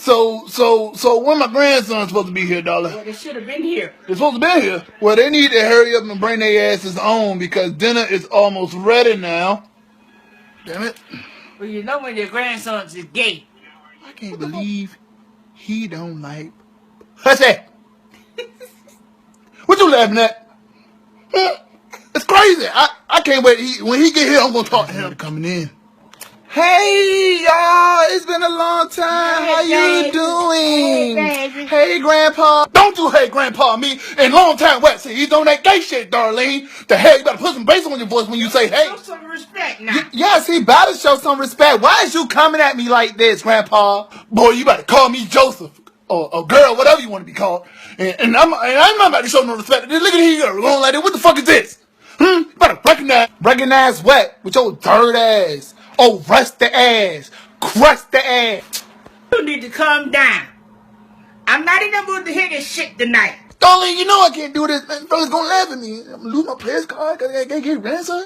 So when my grandson's supposed to be here, darling? Well, they should have been here. They're supposed to be here. Well, they need to hurry up and bring their asses on because dinner is almost ready now. Damn it. Well, you know when your grandson's is gay. I can't believe he don't like... What's that? What you laughing at? Huh? It's crazy. I can't wait. When he get here, I'm going to talk to him coming in. Hey, y'all. It's been a long time. How you doing? Hey, baby. Hey, Grandpa. Don't you hate Grandpa me. And long time what? See, he's on that gay shit, Darlene. The hell, you better put some bass on your voice when you say hey. Show some respect now. Yes, he better show some respect. Why is you coming at me like this, Grandpa? Boy, you better call me Joseph. Or girl, whatever you want to be called. And I'm not about to show no respect. Look at here, going like that. What the fuck is this? You better recognize. Recognize what? With your dirt ass. Oh, rust the ass. Crust the ass. You need to calm down. I'm not in the mood to hear this shit tonight. Darling, you know I can't do this. Man, fellas gonna laugh at me. I'm gonna lose my press card because I can't get grandson.